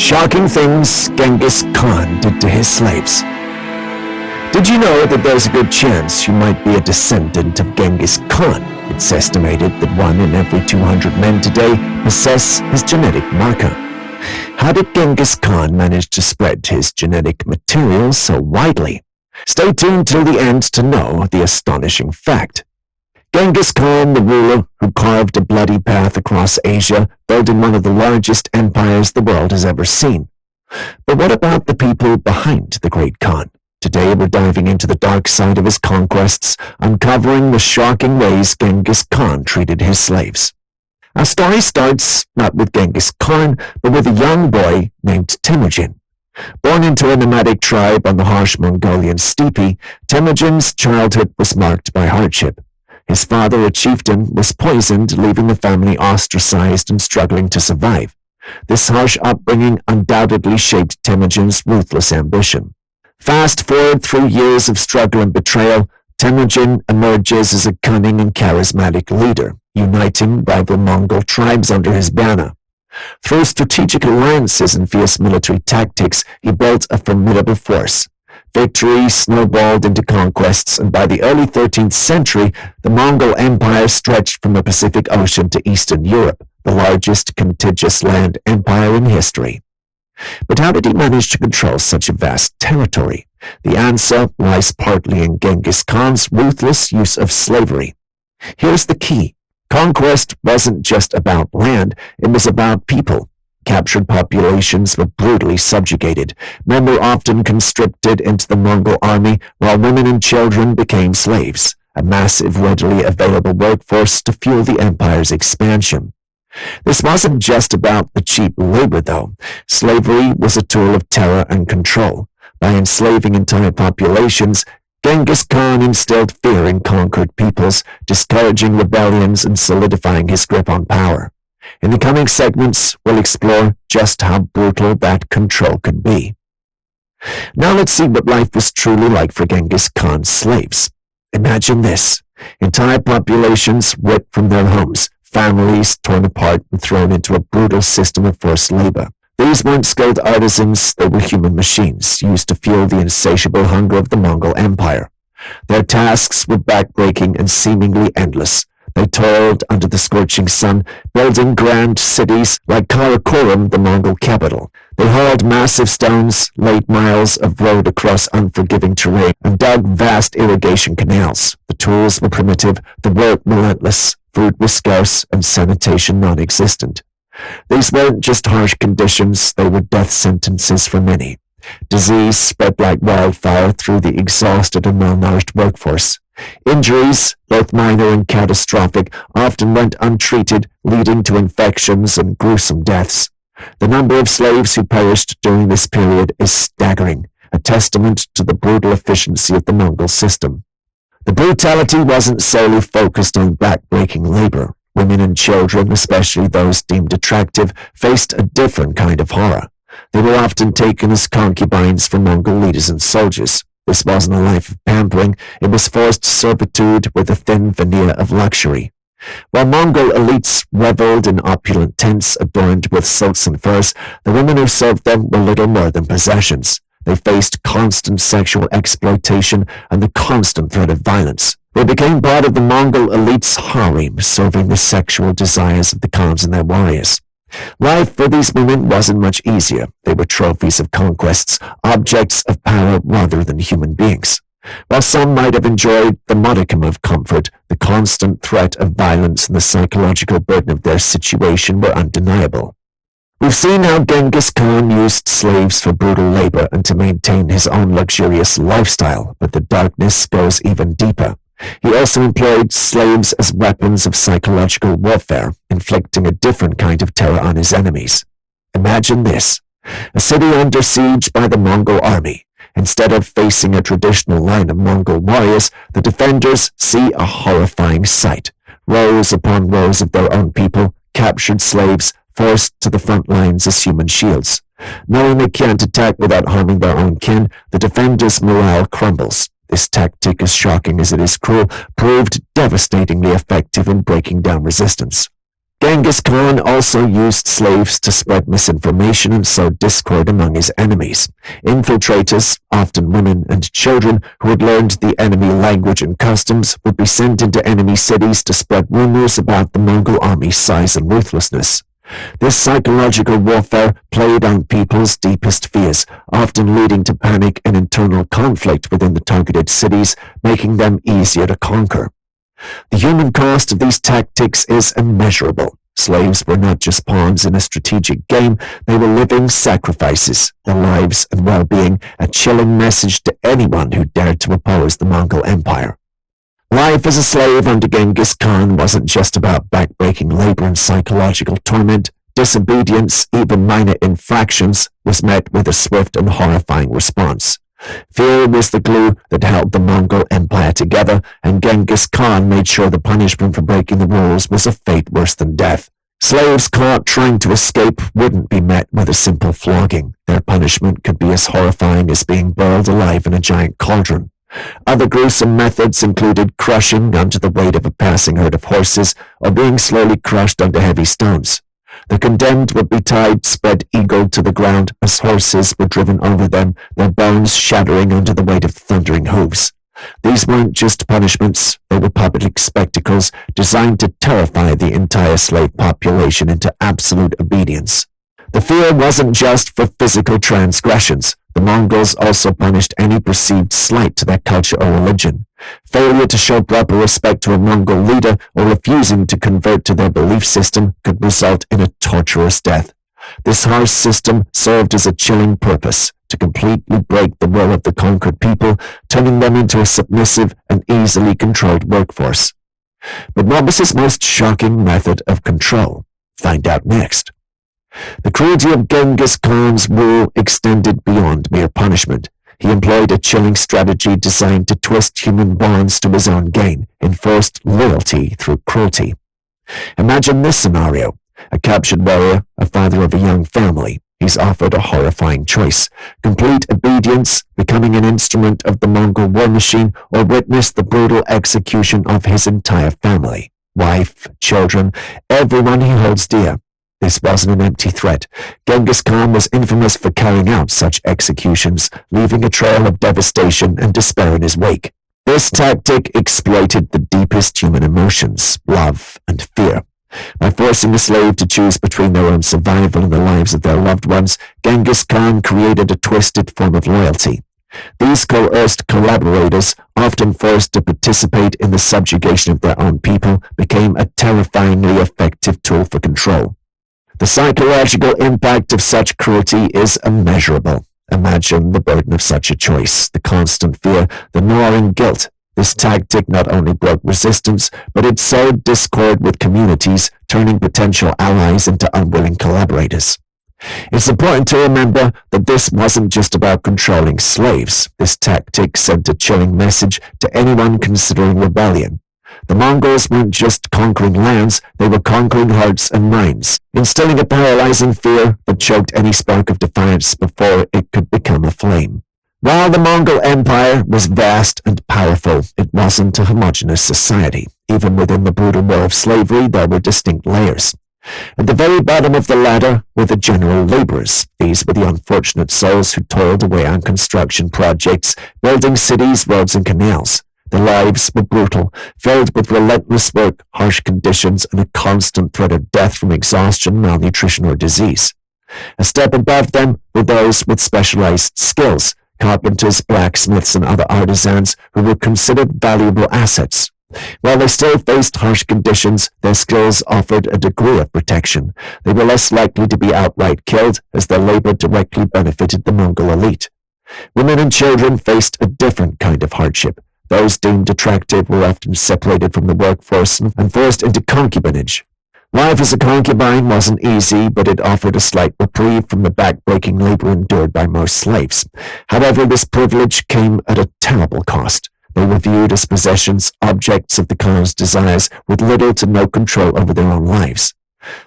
Shocking things Genghis Khan did to his slaves. Did you know that there's a good chance you might be a descendant of Genghis Khan? It's estimated that 1 in every 200 men today possess his genetic marker. How did Genghis Khan manage to spread his genetic material so widely? Stay tuned till the end to know the astonishing fact. Genghis Khan, the ruler who carved a bloody path across Asia, building one of the largest empires the world has ever seen. But what about the people behind the great Khan? Today we're diving into the dark side of his conquests, uncovering the shocking ways Genghis Khan treated his slaves. Our story starts not with Genghis Khan, but with a young boy named Temujin. Born into a nomadic tribe on the harsh Mongolian steppe, Temujin's childhood was marked by hardship. His father, a chieftain, was poisoned, leaving the family ostracized and struggling to survive. This harsh upbringing undoubtedly shaped Temujin's ruthless ambition. Fast forward through years of struggle and betrayal, Temujin emerges as a cunning and charismatic leader, uniting rival Mongol tribes under his banner. Through strategic alliances and fierce military tactics, he built a formidable force. Victory snowballed into conquests, and by the early 13th century, the Mongol Empire stretched from the Pacific Ocean to Eastern Europe, the largest contiguous land empire in history. But how did he manage to control such a vast territory? The answer lies partly in Genghis Khan's ruthless use of slavery. Here's the key. Conquest wasn't just about land, it was about people. Captured populations were brutally subjugated. Men were often conscripted into the Mongol army, while women and children became slaves, a massive readily available workforce to fuel the empire's expansion. This wasn't just about the cheap labor, though. Slavery was a tool of terror and control. By enslaving entire populations, Genghis Khan instilled fear in conquered peoples, discouraging rebellions and solidifying his grip on power. In the coming segments, we'll explore just how brutal that control could be. Now let's see what life was truly like for Genghis Khan's slaves. Imagine this: entire populations ripped from their homes, families torn apart and thrown into a brutal system of forced labor. These weren't skilled artisans, they were human machines, used to fuel the insatiable hunger of the Mongol Empire. Their tasks were backbreaking and seemingly endless. They toiled under the scorching sun, building grand cities like Karakoram, the Mongol capital. They hauled massive stones, laid miles of road across unforgiving terrain, and dug vast irrigation canals. The tools were primitive, the work relentless, food was scarce, and sanitation non-existent. These weren't just harsh conditions, they were death sentences for many. Disease spread like wildfire through the exhausted and malnourished workforce. Injuries, both minor and catastrophic, often went untreated, leading to infections and gruesome deaths. The number of slaves who perished during this period is staggering, a testament to the brutal efficiency of the Mongol system. The brutality wasn't solely focused on backbreaking labor. Women and children, especially those deemed attractive, faced a different kind of horror. They were often taken as concubines for Mongol leaders and soldiers. This wasn't a life of pampering, it was forced servitude with a thin veneer of luxury. While Mongol elites reveled in opulent tents adorned with silks and furs, the women who served them were little more than possessions. They faced constant sexual exploitation and the constant threat of violence. They became part of the Mongol elite's harem, serving the sexual desires of the Khans and their warriors. Life for these women wasn't much easier. They were trophies of conquests, objects of power rather than human beings. While some might have enjoyed the modicum of comfort, the constant threat of violence and the psychological burden of their situation were undeniable. We've seen how Genghis Khan used slaves for brutal labor and to maintain his own luxurious lifestyle, but the darkness goes even deeper. He also employed slaves as weapons of psychological warfare, inflicting a different kind of terror on his enemies. Imagine this: a city under siege by the Mongol army. Instead of facing a traditional line of Mongol warriors, the defenders see a horrifying sight. Rows upon rows of their own people, captured slaves, forced to the front lines as human shields. Knowing they can't attack without harming their own kin, the defenders' morale crumbles. This tactic, as shocking as it is cruel, proved devastatingly effective in breaking down resistance. Genghis Khan also used slaves to spread misinformation and sow discord among his enemies. Infiltrators, often women and children who had learned the enemy language and customs, would be sent into enemy cities to spread rumors about the Mongol army's size and ruthlessness. This psychological warfare played on people's deepest fears, often leading to panic and internal conflict within the targeted cities, making them easier to conquer. The human cost of these tactics is immeasurable. Slaves were not just pawns in a strategic game, they were living sacrifices, their lives and well-being a chilling message to anyone who dared to oppose the Mongol Empire. Life as a slave under Genghis Khan wasn't just about backbreaking labor and psychological torment. Disobedience, even minor infractions, was met with a swift and horrifying response. Fear was the glue that held the Mongol Empire together, and Genghis Khan made sure the punishment for breaking the rules was a fate worse than death. Slaves caught trying to escape wouldn't be met with a simple flogging. Their punishment could be as horrifying as being boiled alive in a giant cauldron. Other gruesome methods included crushing under the weight of a passing herd of horses or being slowly crushed under heavy stones. The condemned would be tied spread-eagled to the ground as horses were driven over them, their bones shattering under the weight of thundering hooves. These weren't just punishments, they were public spectacles designed to terrify the entire slave population into absolute obedience. The fear wasn't just for physical transgressions. The Mongols also punished any perceived slight to their culture or religion. Failure to show proper respect to a Mongol leader or refusing to convert to their belief system could result in a torturous death. This harsh system served as a chilling purpose, to completely break the will of the conquered people, turning them into a submissive and easily controlled workforce. But what was his most shocking method of control? Find out next. The cruelty of Genghis Khan's rule extended beyond mere punishment. He employed a chilling strategy designed to twist human bonds to his own gain, enforced loyalty through cruelty. Imagine this scenario. A captured warrior, a father of a young family. He's offered a horrifying choice: complete obedience, becoming an instrument of the Mongol war machine, or witness the brutal execution of his entire family. Wife, children, everyone he holds dear. This wasn't an empty threat. Genghis Khan was infamous for carrying out such executions, leaving a trail of devastation and despair in his wake. This tactic exploited the deepest human emotions, love and fear. By forcing a slave to choose between their own survival and the lives of their loved ones, Genghis Khan created a twisted form of loyalty. These coerced collaborators, often forced to participate in the subjugation of their own people, became a terrifyingly effective tool for control. The psychological impact of such cruelty is immeasurable. Imagine the burden of such a choice, the constant fear, the gnawing guilt. This tactic not only broke resistance, but it sowed discord with communities, turning potential allies into unwilling collaborators. It's important to remember that this wasn't just about controlling slaves. This tactic sent a chilling message to anyone considering rebellion. The Mongols weren't just conquering lands, they were conquering hearts and minds, instilling a paralyzing fear that choked any spark of defiance before it could become a flame. While the Mongol Empire was vast and powerful, it wasn't a homogeneous society. Even within the brutal war of slavery, there were distinct layers. At the very bottom of the ladder were the general laborers. These were the unfortunate souls who toiled away on construction projects, building cities, roads, and canals. Their lives were brutal, filled with relentless work, harsh conditions, and a constant threat of death from exhaustion, malnutrition, or disease. A step above them were those with specialized skills, carpenters, blacksmiths, and other artisans who were considered valuable assets. While they still faced harsh conditions, their skills offered a degree of protection. They were less likely to be outright killed, as their labor directly benefited the Mongol elite. Women and children faced a different kind of hardship. Those deemed attractive were often separated from the workforce and forced into concubinage. Life as a concubine wasn't easy, but it offered a slight reprieve from the back-breaking labor endured by most slaves. However, this privilege came at a terrible cost. They were viewed as possessions, objects of the Khan's desires, with little to no control over their own lives.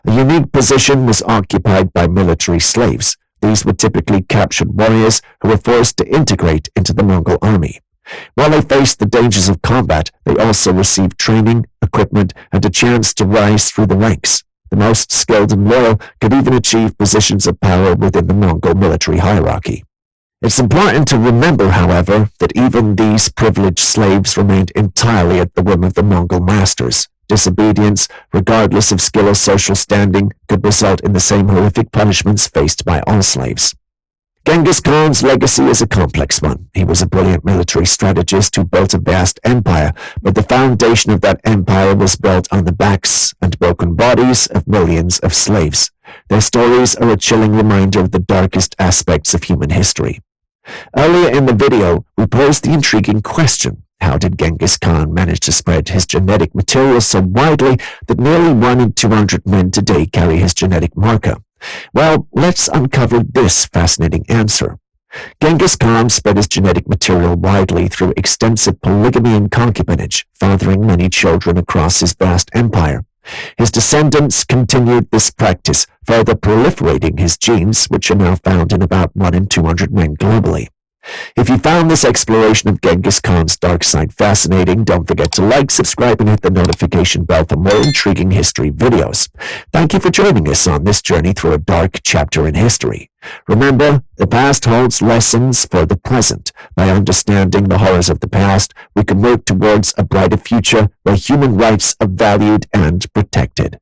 A unique position was occupied by military slaves. These were typically captured warriors who were forced to integrate into the Mongol army. While they faced the dangers of combat, they also received training, equipment, and a chance to rise through the ranks. The most skilled and loyal could even achieve positions of power within the Mongol military hierarchy. It's important to remember, however, that even these privileged slaves remained entirely at the whim of the Mongol masters. Disobedience, regardless of skill or social standing, could result in the same horrific punishments faced by all slaves. Genghis Khan's legacy is a complex one. He was a brilliant military strategist who built a vast empire, but the foundation of that empire was built on the backs and broken bodies of millions of slaves. Their stories are a chilling reminder of the darkest aspects of human history. Earlier in the video, we posed the intriguing question: how did Genghis Khan manage to spread his genetic material so widely that nearly 1 in 200 men today carry his genetic marker? Well, let's uncover this fascinating answer. Genghis Khan spread his genetic material widely through extensive polygamy and concubinage, fathering many children across his vast empire. His descendants continued this practice, further proliferating his genes, which are now found in about 1 in 200 men globally. If you found this exploration of Genghis Khan's dark side fascinating, don't forget to like, subscribe, and hit the notification bell for more intriguing history videos. Thank you for joining us on this journey through a dark chapter in history. Remember, the past holds lessons for the present. By understanding the horrors of the past, we can work towards a brighter future where human rights are valued and protected.